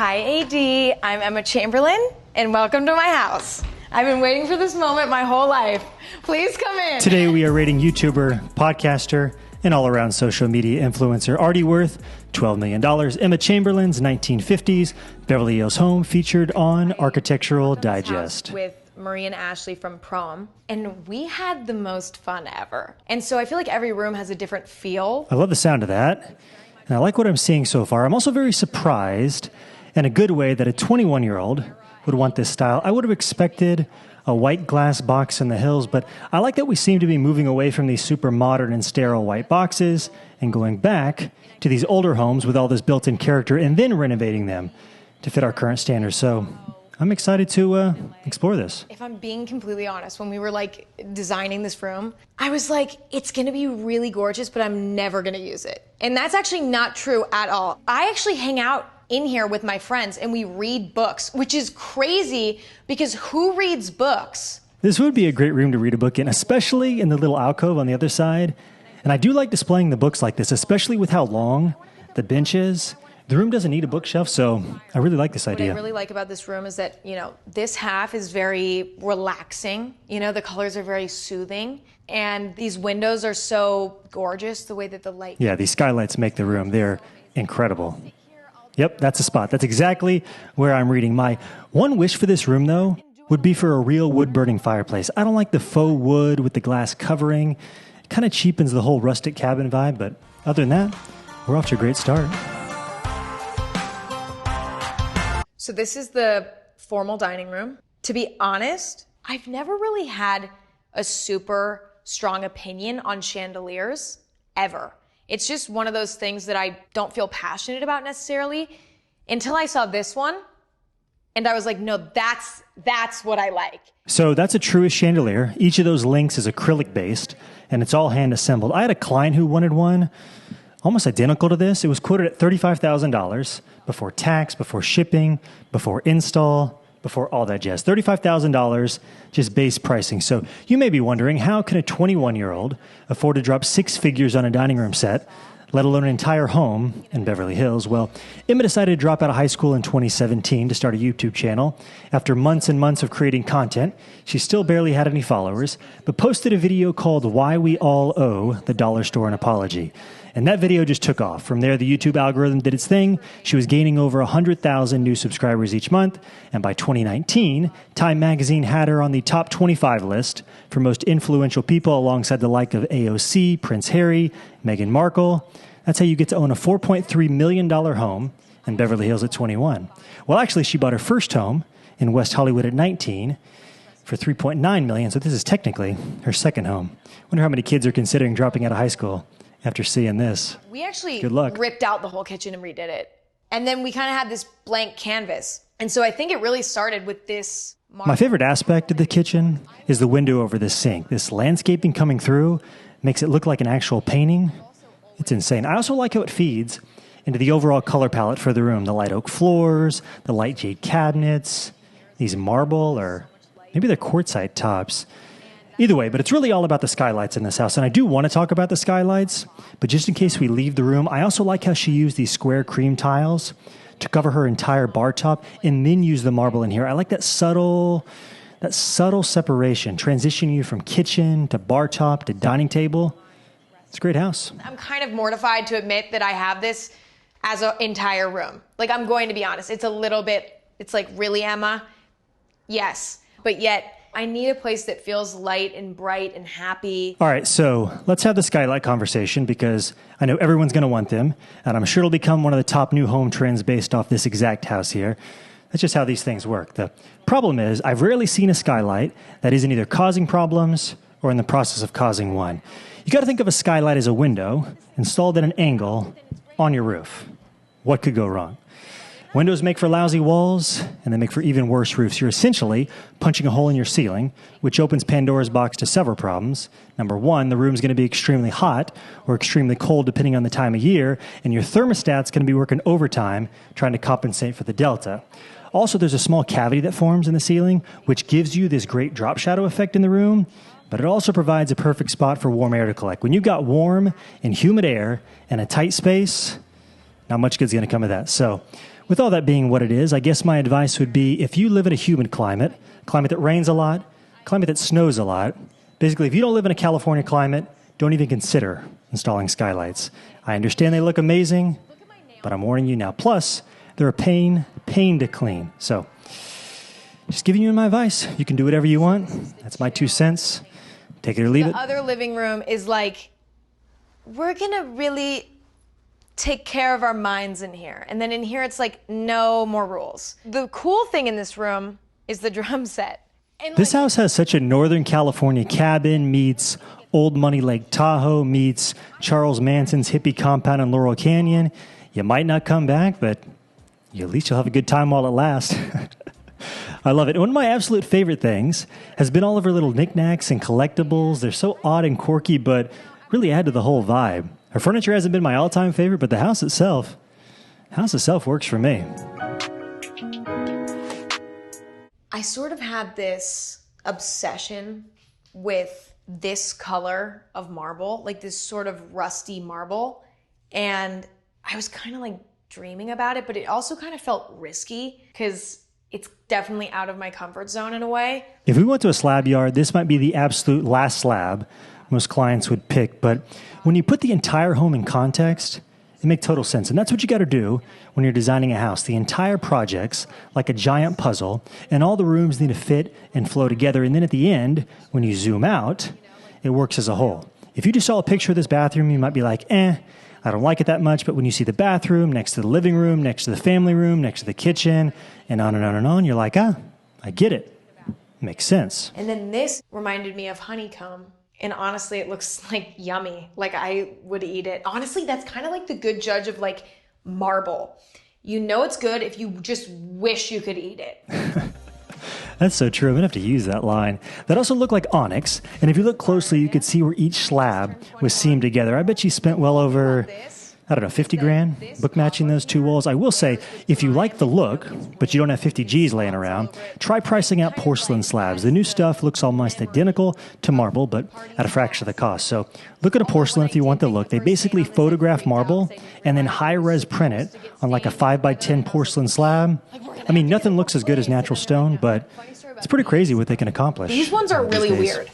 Hi, AD. I'm Emma Chamberlain, and welcome to my house. I've been waiting for this moment my whole life. Please come in. Today we are rating YouTuber, podcaster, and all-around social media influencer Artie worth $12 million. Emma Chamberlain's 1950s Beverly Hills home featured on Architectural Digest. With Marie and Ashley from prom, and we had the most fun ever. And so I feel like every room has a different feel. I love the sound of that, and I like what I'm seeing so far. I'm also very surprised, in a good way, that a 21-year-old would want this style. I would have expected a white glass box in the hills, but I like that we seem to be moving away from these super modern and sterile white boxes and going back to these older homes with all this built-in character and then renovating them to fit our current standards. So I'm excited to explore this. If I'm being completely honest, when we were designing this room, I was like, it's gonna be really gorgeous, but I'm never gonna use it. And that's actually not true at all. I actually hang out in here with my friends and we read books, which is crazy because who reads books? This would be a great room to read a book in, especially in the little alcove on the other side. And I do like displaying the books like this, especially with how long the bench is. The room doesn't need a bookshelf, so I really like this idea. What I really like about this room is that, this half is very relaxing. The colors are very soothing. And these windows are so gorgeous, the way that the light... Yeah, these skylights make the room. They're incredible. Yep, that's a spot. That's exactly where I'm reading. My one wish for this room, though, would be for a real wood-burning fireplace. I don't like the faux wood with the glass covering. It kind of cheapens the whole rustic cabin vibe, but other than that, we're off to a great start. So this is the formal dining room. To be honest, I've never really had a super strong opinion on chandeliers, ever. It's just one of those things that I don't feel passionate about necessarily until I saw this one. And I was like, no, that's what I like. So that's a Truist chandelier. Each of those links is acrylic based and it's all hand assembled. I had a client who wanted one almost identical to this. It was quoted at $35,000 before tax, before shipping, before install, before all that jazz. $35,000 just base pricing. So you may be wondering, how can a 21-year-old afford to drop six figures on a dining room set, let alone an entire home in Beverly Hills? Well, Emma decided to drop out of high school in 2017 to start a YouTube channel. After months and months of creating content, she still barely had any followers, but posted a video called Why We All Owe the Dollar Store an Apology. And that video just took off. From there, the YouTube algorithm did its thing. She was gaining over 100,000 new subscribers each month. And by 2019, Time Magazine had her on the top 25 list for most influential people alongside the like of AOC, Prince Harry, Meghan Markle. That's how you get to own a $4.3 million home in Beverly Hills at 21. Well, actually, she bought her first home in West Hollywood at 19 for $3.9 million. So this is technically her second home. Wonder how many kids are considering dropping out of high school after seeing this. We actually Good luck. ripped out the whole kitchen and redid it. And then we kind of had this blank canvas. And so I think it really started with this marble. My favorite aspect of the kitchen is the window over the sink. This landscaping coming through makes it look like an actual painting. It's insane. I also like how it feeds into the overall color palette for the room. The light oak floors, the light jade cabinets, these marble or maybe they're quartzite tops. Either way, but it's really all about the skylights in this house. And I do want to talk about the skylights, but just in case we leave the room, I also like how she used these square cream tiles to cover her entire bar top and then use the marble in here. I like that subtle separation, transitioning you from kitchen to bar top to dining table. It's a great house. I'm kind of mortified to admit that I have this as an entire room. I'm going to be honest. It's a little bit, it's like, really, Emma? Yes. But yet, I need a place that feels light and bright and happy. All right, so let's have the skylight conversation because I know everyone's going to want them, and I'm sure it'll become one of the top new home trends based off this exact house here. That's just how these things work. The problem is I've rarely seen a skylight that isn't either causing problems or in the process of causing one. You got to think of a skylight as a window installed at an angle on your roof. What could go wrong? Windows make for lousy walls, and they make for even worse roofs. You're essentially punching a hole in your ceiling, which opens Pandora's box to several problems. Number one, the room's going to be extremely hot or extremely cold depending on the time of year, and your thermostat's going to be working overtime trying to compensate for the delta. Also, there's a small cavity that forms in the ceiling, which gives you this great drop shadow effect in the room, but it also provides a perfect spot for warm air to collect. When you've got warm and humid air and a tight space, not much good's going to come of that. So With all that being what it is, I guess my advice would be if you live in a humid climate, climate that rains a lot, climate that snows a lot, basically if you don't live in a California climate, don't even consider installing skylights. I understand they look amazing, but I'm warning you now. Plus, they're a pain to clean. So, just giving you my advice. You can do whatever you want. That's my 2 cents. Take it or leave it. The other living room is like, we're gonna really take care of our minds in here. And then in here, it's like, no more rules. The cool thing in this room is the drum set. And this house has such a Northern California cabin meets Old Money Lake Tahoe meets Charles Manson's hippie compound in Laurel Canyon. You might not come back, but at least you'll have a good time while it lasts. I love it. One of my absolute favorite things has been all of her little knickknacks and collectibles. They're so odd and quirky, but really add to the whole vibe. Her furniture hasn't been my all-time favorite, but the house itself works for me. I sort of had this obsession with this color of marble, like this sort of rusty marble. And I was kind of like dreaming about it, but it also kind of felt risky because it's definitely out of my comfort zone in a way. If we went to a slab yard, this might be the absolute last slab most clients would pick. But when you put the entire home in context, it makes total sense. And that's what you got to do when you're designing a house. The entire project's like a giant puzzle, and all the rooms need to fit and flow together. And then at the end, when you zoom out, it works as a whole. If you just saw a picture of this bathroom, you might be like, I don't like it that much. But when you see the bathroom next to the living room, next to the family room, next to the kitchen, and on and on and on, you're like, I get it. Makes sense. And then this reminded me of honeycomb. And honestly, it looks like yummy. Like I would eat it. Honestly, that's kind of like the good judge of like marble. You know it's good if you just wish you could eat it. That's so true. I'm going to have to use that line. That also looked like onyx. And if you look closely, you could see where each slab was seamed together. I bet you spent well over, $50,000 book matching those two walls. I will say, if you like the look, but you don't have 50 G's laying around, try pricing out porcelain slabs. The new stuff looks almost identical to marble, but at a fraction of the cost. So look at a porcelain if you want the look. They basically photograph marble and then high-res print it on like a 5x10 porcelain slab. I mean, nothing looks as good as natural stone, but it's pretty crazy what they can accomplish. These ones are really weird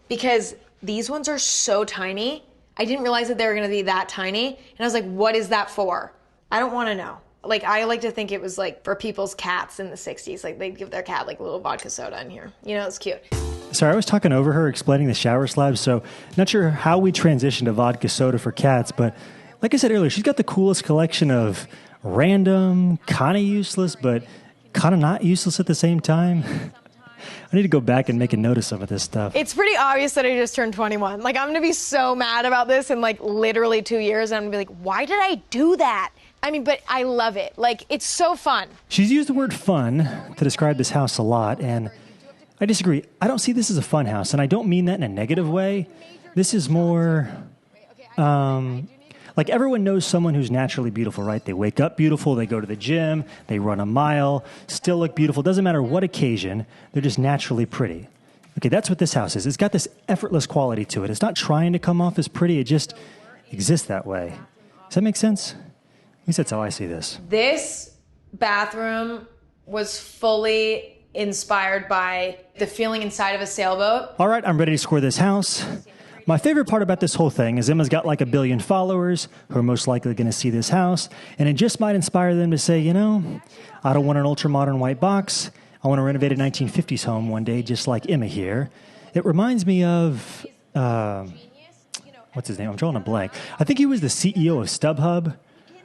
because these ones are so tiny. I didn't realize that they were going to be that tiny. And I was like, what is that for? I don't want to know. Like, I like to think it was like for people's cats in the 60s. Like, they'd give their cat like a little vodka soda in here. You know, it's cute. Sorry, I was talking over her explaining the shower slabs, so not sure how we transitioned to vodka soda for cats, but like I said earlier, she's got the coolest collection of random, kind of useless, but kind of not useless at the same time. I need to go back and make a note of some of this stuff. It's pretty obvious that I just turned 21. Like, I'm going to be so mad about this in like literally 2 years. And I'm going to be like, why did I do that? I mean, but I love it. Like, it's so fun. She's used the word fun to describe this house a lot, and I disagree. I don't see this as a fun house, and I don't mean that in a negative way. This is more, like everyone knows someone who's naturally beautiful, right? They wake up beautiful, they go to the gym, they run a mile, still look beautiful. Doesn't matter what occasion, they're just naturally pretty. Okay, that's what this house is. It's got this effortless quality to it. It's not trying to come off as pretty, it just exists that way. Does that make sense? At least that's how I see this. This bathroom was fully inspired by the feeling inside of a sailboat. All right, I'm ready to score this house. My favorite part about this whole thing is Emma's got like 1 billion followers who are most likely going to see this house, and it just might inspire them to say, I don't want an ultra-modern white box. I want to renovate a 1950s home one day, just like Emma here. It reminds me of, what's his name? I'm drawing a blank. I think he was the CEO of StubHub,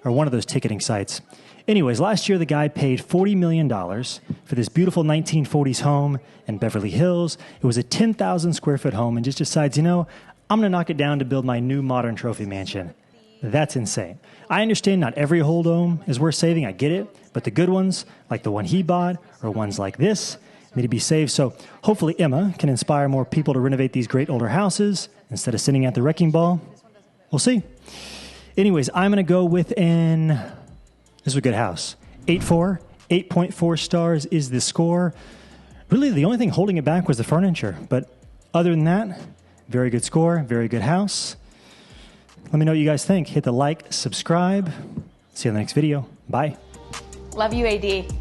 or one of those ticketing sites. Anyways, last year the guy paid $40 million for this beautiful 1940s home in Beverly Hills. It was a 10,000 square foot home, and just decides, I'm going to knock it down to build my new modern trophy mansion. That's insane. I understand not every whole dome is worth saving. I get it. But the good ones, like the one he bought, or ones like this, need to be saved. So hopefully Emma can inspire more people to renovate these great older houses instead of sending out the wrecking ball. We'll see. Anyways, I'm going to go with this is a good house. 8.4 stars is the score. Really, the only thing holding it back was the furniture. But other than that, very good score, very good house. Let me know what you guys think. Hit the like, subscribe. See you in the next video. Bye. Love you, AD.